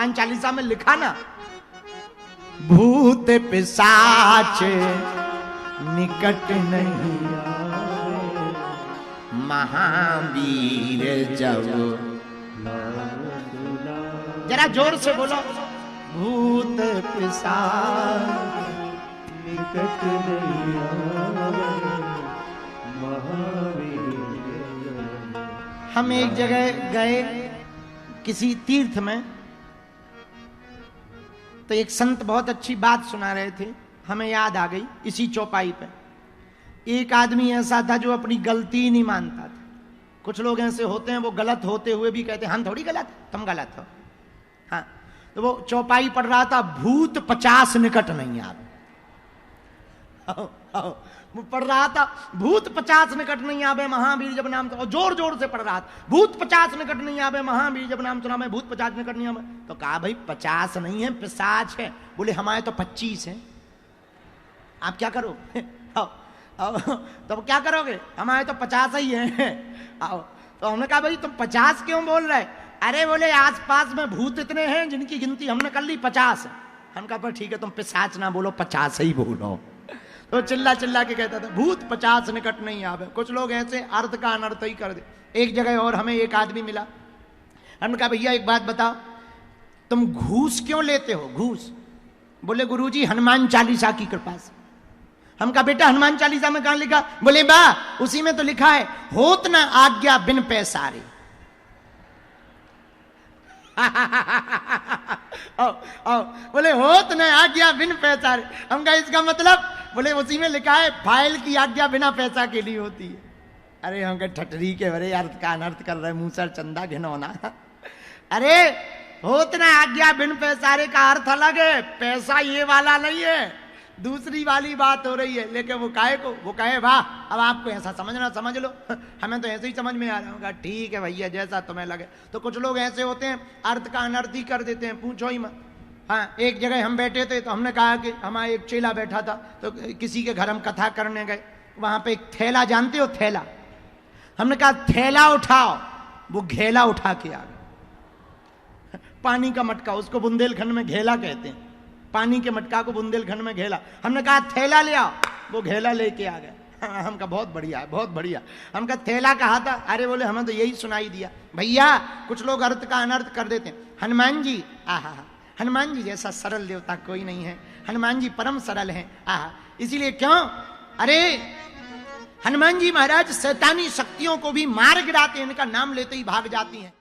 हनुमान चालीसा में लिखा ना, भूत पिशाच निकट नहीं महावीर जब, जरा जोर से बोलो, भूत पिशाच निकट नहीं महावीर। हम एक जगह गए किसी तीर्थ में, तो एक संत बहुत अच्छी बात सुना रहे थे, हमें याद आ गई इसी चौपाई पे। एक आदमी ऐसा था जो अपनी गलती नहीं मानता था। कुछ लोग ऐसे होते हैं वो गलत होते हुए भी कहते हैं हम थोड़ी गलत, तुम गलत हो। हाँ, तो वो चौपाई पढ़ रहा था, भूत 50 निकट नहीं आवे। वो पढ़ रहा था, भूत 50 निकट नहीं आवे महावीर जब नाम, और जोर जोर से पढ़ रहा था, भूत 50 निकट नहीं आवे महावीर जब नाम सुना, मैं भूत 50 निकट नहीं आवे। तो कहा भाई 50 नहीं है, पिशाच है। बोले हमारे तो 25 है, आप क्या करो? तो क्या करोगे? हमारे तो 50 ही है। आओ, तो हमने कहा भाई तुम 50 क्यों बोल रहे? अरे बोले आसपास में भूत इतने हैं जिनकी गिनती हमने कर ली 50 है। हम कहा पर ठीक है, तुम पिशाच ना बोलो, 50 ही बोलो। तो चिल्ला चिल्ला के कहता था भूत 50 निकट नहीं आवे। कुछ लोग ऐसे अर्थ का अनर्थ ही कर दे। एक जगह और हमें एक आदमी मिला, हमने कहा भैया एक बात बताओ, तुम घूस क्यों लेते हो? घूस? बोले गुरुजी हनुमान चालीसा की कृपा से। हम कहा बेटा हनुमान चालीसा में कहां लिखा? बोले बा उसी में तो लिखा है, होत ना आज्ञा बिन पैसारे। बोले होत ना आज्ञा बिन पैसारे। हम कहा इसका मतलब? बोले उसी में लिखा है फाइल की आज्ञा बिना पैसा के लिए होती है। अरे हम कहे ठटरी के बड़े अर्थ का अनर्थ कर रहे, मूसर चंदा घिनौना। अरे होत ना आज्ञा बिन पैसारे का अर्थ अलग है, पैसा ये वाला नहीं है, दूसरी वाली बात हो रही है। लेकिन वो काहे को? वो कहे वाह अब आपको ऐसा समझना समझ लो, हमें तो ऐसे ही समझ में आ रहा होगा। ठीक है भैया जैसा तुम्हें लगे। तो कुछ लोग ऐसे होते हैं अर्थ का अनर्थ ही कर देते हैं, पूछो ही मत। हाँ, एक जगह हम बैठे थे तो हमने कहा कि हमारा एक चेला बैठा था, तो किसी के घर हम कथा करने गए, वहां पे एक थैला, जानते हो थैला? हमने कहा थैला उठाओ, वो घेला उठा के आ गए। पानी का मटका, उसको बुंदेलखंड में घेला कहते हैं, पानी के मटका को बुंदेलखंड में घेला। हमने कहा थैला ले आओ, वो घेला लेके आ गए। हम कहा बहुत बढ़िया है, बहुत बढ़िया। हम कहा थैला कहा था? अरे बोले हमें तो यही सुनाई दिया। भैया कुछ लोग अर्थ का अनर्थ कर देते हैं। हनुमान जी आहा, हनुमान जी जैसा सरल देवता कोई नहीं है, हनुमान जी परम सरल हैं। आहा, इसीलिए क्यों? अरे हनुमान जी महाराज शैतानी शक्तियों को भी मार गिराते हैं, इनका नाम लेते ही भाग जाती हैं।